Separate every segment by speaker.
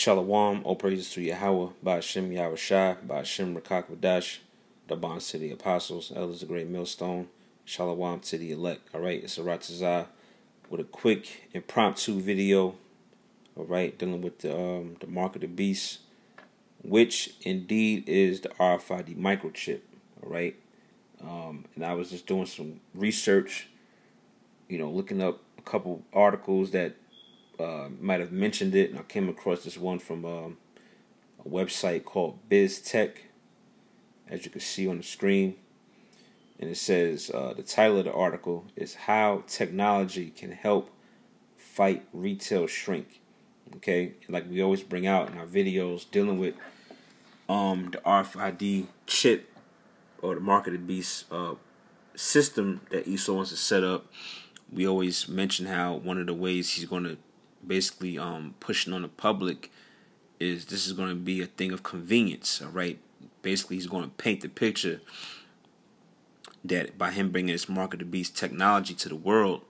Speaker 1: Shalom, all praises to Yahweh, Ba'ashem Yahweh Shai, Ba'ashem Rakak Wadash, the bonds to the apostles, elders of the great millstone, Shalom to the elect. Alright, it's a Ratazah with a quick impromptu video, alright, dealing with the mark of the beast, which indeed is the RFID microchip, alright. And I was just doing some research, looking up a couple articles that might have mentioned it, and I came across this one from a website called BizTech, as you can see on the screen. And it says, the title of the article is How Technology Can Help Fight Retail Shrink. Okay, and like we always bring out in our videos dealing with the RFID chip, or the mark of the beast system that Esau wants to set up. We always mention how one of the ways he's going to basically pushing on the public is this is going to be a thing of convenience. All right, basically he's going to paint the picture that by him bringing this mark of the beast technology to the world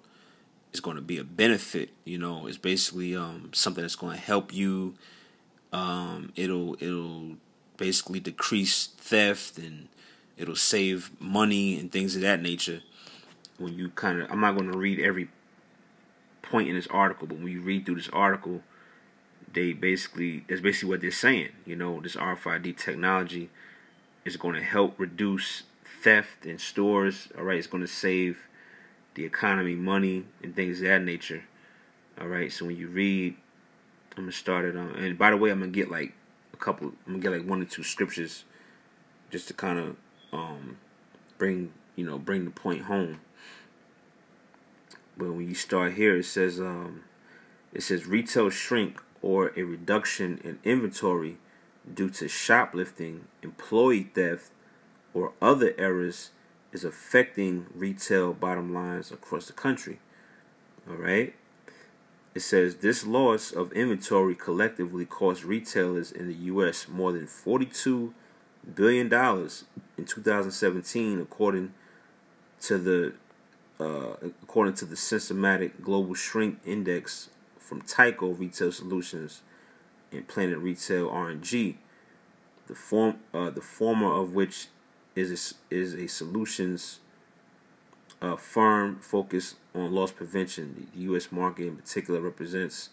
Speaker 1: is going to be a benefit. It's basically something that's going to help you. It'll basically decrease theft, and it'll save money and things of that nature. When you I'm not going to read every point in this article, but when you read through this article, that's basically what they're saying. This RFID technology is going to help reduce theft in stores. All right, it's going to save the economy money and things of that nature. All right, so when you read, I'm gonna start it on. And by the way, I'm gonna get like one or two scriptures just to kind of bring the point home. But when you start here, it says retail shrink, or a reduction in inventory due to shoplifting, employee theft, or other errors is affecting retail bottom lines across the country. All right. It says this loss of inventory collectively cost retailers in the U.S. more than $42 billion in 2017, according to the Systematic Global Shrink Index from Tyco Retail Solutions and Planet Retail R&G. The former of which is a solutions firm focused on loss prevention. The U.S. market in particular represents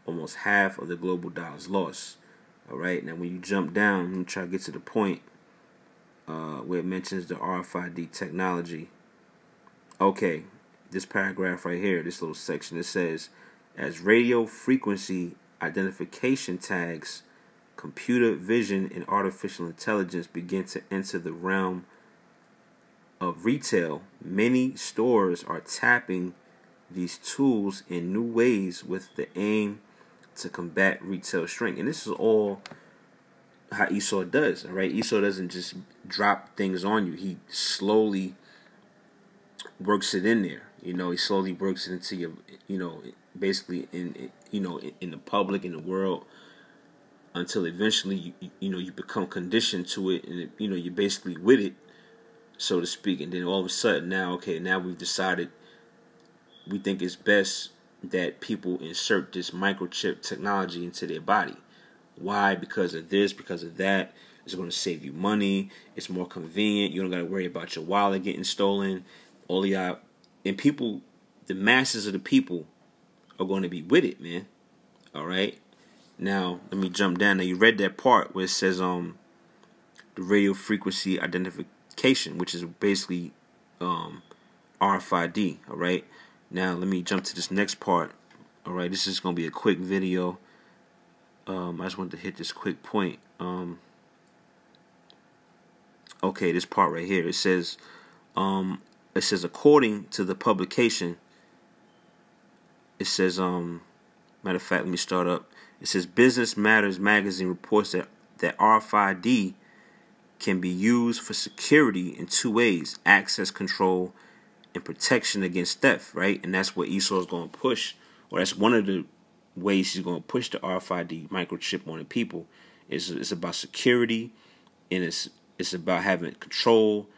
Speaker 1: almost half of the global dollar's loss. All right, now when you jump down, let me try to get to the point where it mentions the RFID technology. Okay, this paragraph right here, this little section, it says, as radio frequency identification tags, computer vision, and artificial intelligence begin to enter the realm of retail, many stores are tapping these tools in new ways with the aim to combat retail shrink. And this is all how Esau does, all right? Esau doesn't just drop things on you. He slowly works it in there. He slowly works it into your, basically in the public, in the world, until eventually you become conditioned to it, and you're basically with it, so to speak. And then all of a sudden now we've decided we think it's best that people insert this microchip technology into their body. Why? Because of this, because of that. It's going to save you money. It's more convenient. You don't got to worry about your wallet getting stolen. And people, the masses of the people are going to be with it, man. All right. Now let me jump down. Now you read that part where it says the radio frequency identification, which is basically RFID. All right. Now let me jump to this next part. All right. This is going to be a quick video. I just wanted to hit this quick point. Okay, this part right here. It says according to the publication, it says matter of fact, let me start up. It says Business Matters magazine reports that RFID can be used for security in two ways: access control and protection against theft, right? And that's what Esau is going to push, or that's one of the ways he's going to push the RFID microchip on the people. It's about security, and it's about having control,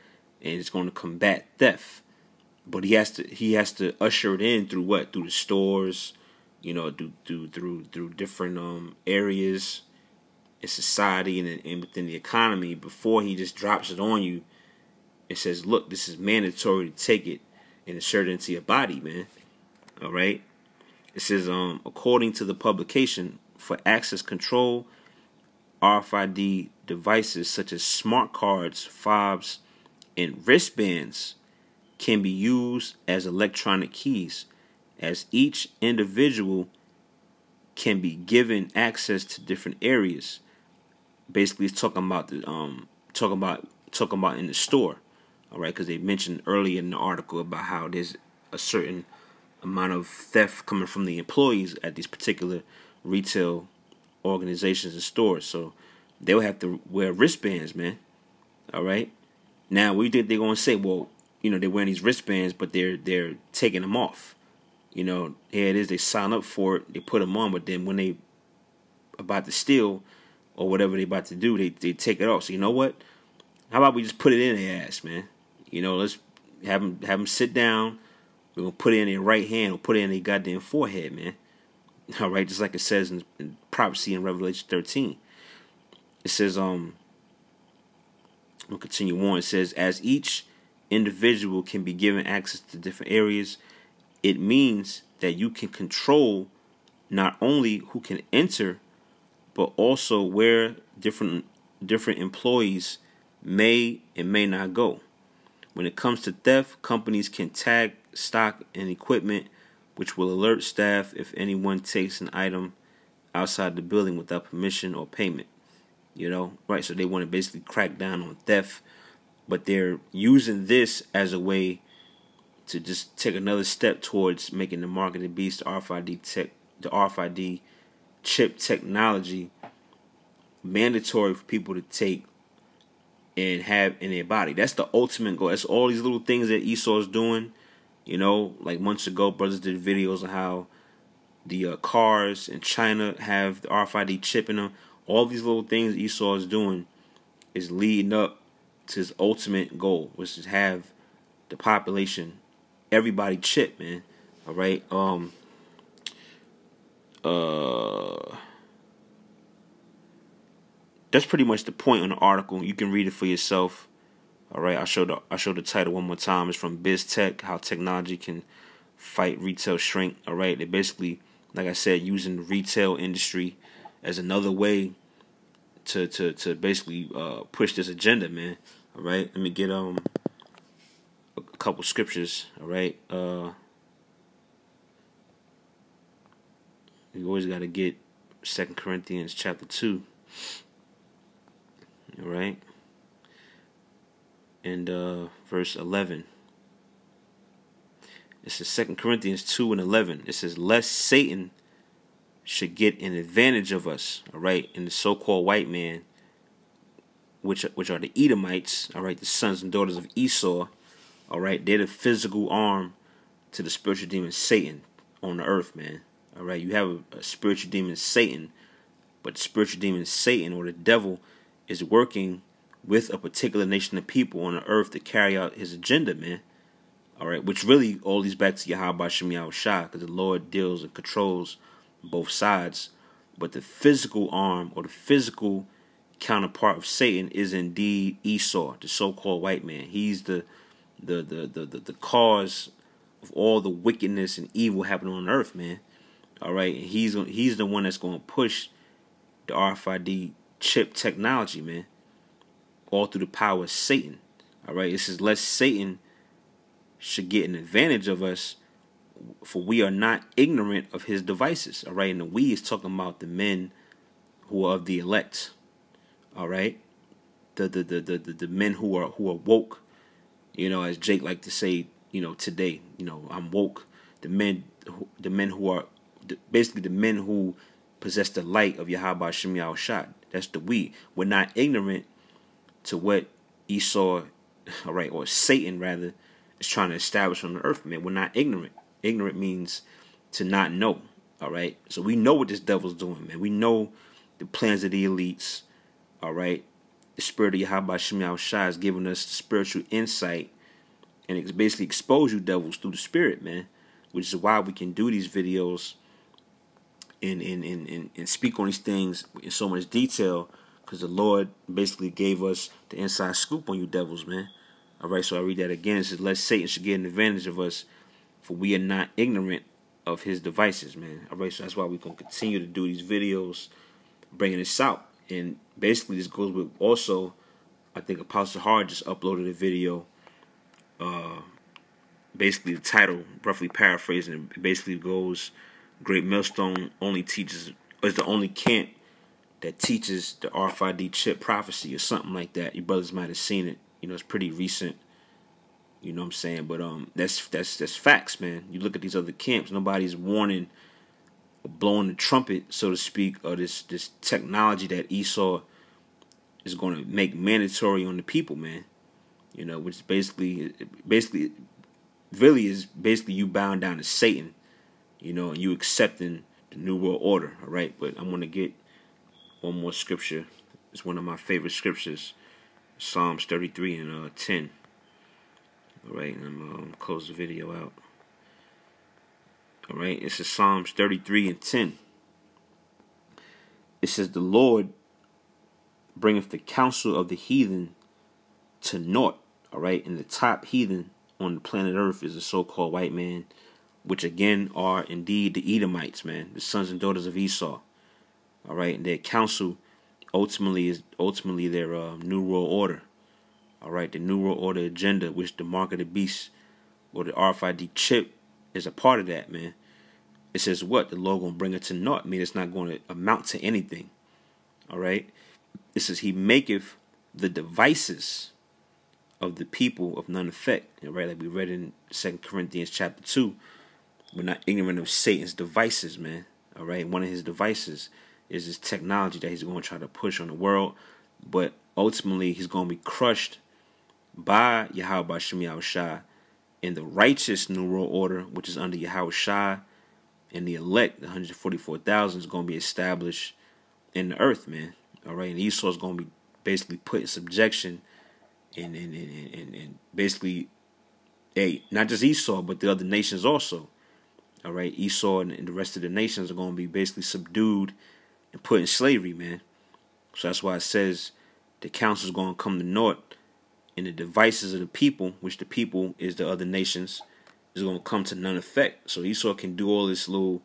Speaker 1: and it's going to combat theft. But he has to usher it in through what? Through the stores, you know, through different areas in society and within the economy before he just drops it on you and says, look, this is mandatory to take it and insert it into your body, man. All right. It says, according to the publication, for access control, RFID devices such as smart cards, fobs, and wristbands can be used as electronic keys, as each individual can be given access to different areas. Basically, it's talking about the talking about in the store, all right? Because they mentioned earlier in the article about how there's a certain amount of theft coming from the employees at these particular retail organizations and stores. So they will have to wear wristbands, man. All right. Now, we think they're gonna say, well, you know, they're wearing these wristbands, but they're taking them off. You know, here it is. They sign up for it, they put them on, but then when they about to steal or whatever they about to do, they take it off. So you know what? How about we just put it in their ass, man? You know, let's have them sit down. We're gonna put it in their right hand or put it in their goddamn forehead, man. All right, just like it says in prophecy in Revelation 13. It says, we'll continue on. It says, as each individual can be given access to different areas, it means that you can control not only who can enter, but also where different employees may and may not go. When it comes to theft, companies can tag stock and equipment, which will alert staff if anyone takes an item outside the building without permission or payment. You know, right? So they want to basically crack down on theft, but they're using this as a way to just take another step towards making the mark of the beast, the RFID chip technology, mandatory for people to take and have in their body. That's the ultimate goal. That's all these little things that Esau is doing. You know, like months ago, brothers did videos on how the cars in China have the RFID chip in them. All these little things Esau is doing is leading up to his ultimate goal, which is have the population, everybody chip, man. All right. That's pretty much the point on the article. You can read it for yourself. All right. I'll show the title one more time. It's from BizTech: How Technology Can Fight Retail Shrink. All right. They're basically, like I said, using the retail industry as another way to basically push this agenda, man. All right. Let me get a couple scriptures. All right. You always got to get 2 Corinthians chapter 2. All right. And verse 11. This is 2 Corinthians 2 and 11. It says, lest Satan should get an advantage of us, all right, and the so-called white man, which are the Edomites, all right, the sons and daughters of Esau, all right, they're the physical arm to the spiritual demon Satan on the earth, man. All right, you have a spiritual demon Satan, but the spiritual demon Satan, or the devil, is working with a particular nation of people on the earth to carry out his agenda, man. All right, which really all leads back to Yahweh Shem Yahushua, because the Lord deals and controls both sides. But the physical arm, or the physical counterpart of Satan, is indeed Esau, the so-called white man. He's the cause of all the wickedness and evil happening on earth, man. All right, and he's the one that's going to push the RFID chip technology, man, all through the power of Satan. All right, it says, lest Satan should get an advantage of us, for we are not ignorant of his devices. All right, and the we is talking about the men who are of the elect. All right, the men who are woke. You know, as Jake like to say, you know, today, you know, I'm woke. The men who are basically the men who possess the light of Yahweh Shem Yahushua. That's the we. We're not ignorant to what Esau, all right, or Satan rather, is trying to establish on the earth, man. We're not ignorant. Ignorant means to not know, all right? So we know what this devil's doing, man. We know the plans of the elites, all right? The spirit of Yahweh Shem Yahushua is giving us the spiritual insight, and it's basically expose you devils through the spirit, man, which is why we can do these videos and speak on these things in so much detail, because the Lord basically gave us the inside scoop on you devils, man. All right, so I read that again. It says, "Lest Satan should get an advantage of us, for we are not ignorant of his devices," man. All right, so that's why we're going to continue to do these videos, bringing this out. And basically, this goes with also, I think Apostle Hard just uploaded a video. Basically, the title, roughly paraphrasing, it basically goes, "Great Millstone only teaches, is the only camp that teaches the RFID chip prophecy," or something like that. You brothers might have seen it. You know, it's pretty recent. You know what I'm saying? But that's facts, man. You look at these other camps, nobody's warning or blowing the trumpet, so to speak, of this technology that Esau is going to make mandatory on the people, man. You know, which basically really is basically you bound down to Satan, you know, and you accepting the New World Order, all right? But I'm going to get one more scripture. It's one of my favorite scriptures, Psalms 33 and 10. All right, and I'm going to close the video out. All right, it's Psalms 33 and 10. It says, "The Lord bringeth the counsel of the heathen to naught." All right, and the top heathen on the planet Earth is the so-called white man, which again are indeed the Edomites, man, the sons and daughters of Esau. All right, and their counsel ultimately is their New World Order. All right, the New World Order agenda, which the mark of the beast or the RFID chip is a part of that, man. It says what? The Lord going to bring it to naught. I mean, it's not going to amount to anything. All right. It says he maketh the devices of the people of none effect. All right, like we read in 2 Corinthians chapter 2. We're not ignorant of Satan's devices, man. All right. One of his devices is this technology that he's going to try to push on the world. But ultimately, he's going to be crushed by Yahweh Shem Yahushua in the righteous New World Order, which is under Yahweh Shai, and the elect, the 144,000, is going to be established in the earth, man. All right, and Esau is going to be basically put in subjection, and basically, hey, not just Esau, but the other nations also. All right, Esau and the rest of the nations are going to be basically subdued and put in slavery, man. So that's why it says the council is going to come to naught, and the devices of the people, which the people is the other nations, is going to come to none effect. So Esau can do all this little,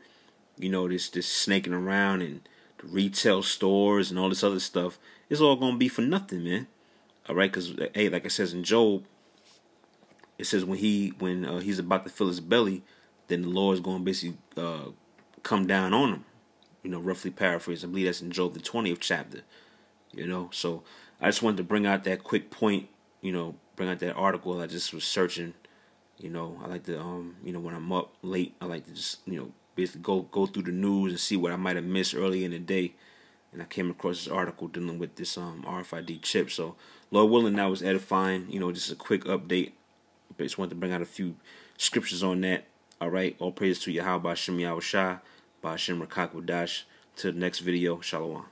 Speaker 1: you know, this snaking around and the retail stores and all this other stuff. It's all going to be for nothing, man. All right, because hey, like it says in Job, it says when he's about to fill his belly, then the Lord is going to basically come down on him. You know, roughly paraphrase. I believe that's in Job the 20th chapter. You know, so I just wanted to bring out that quick point. You know, bring out that article. I just was searching. You know, I like to you know, when I'm up late, I like to just, you know, basically go through the news and see what I might have missed early in the day. And I came across this article dealing with this RFID chip. So Lord willing, that was edifying. You know, just a quick update. But just wanted to bring out a few scriptures on that. All right, all praise to Yahweh Shem Yahushua, Ba'ashem Rakak Wadash. Till the next video, Shalom.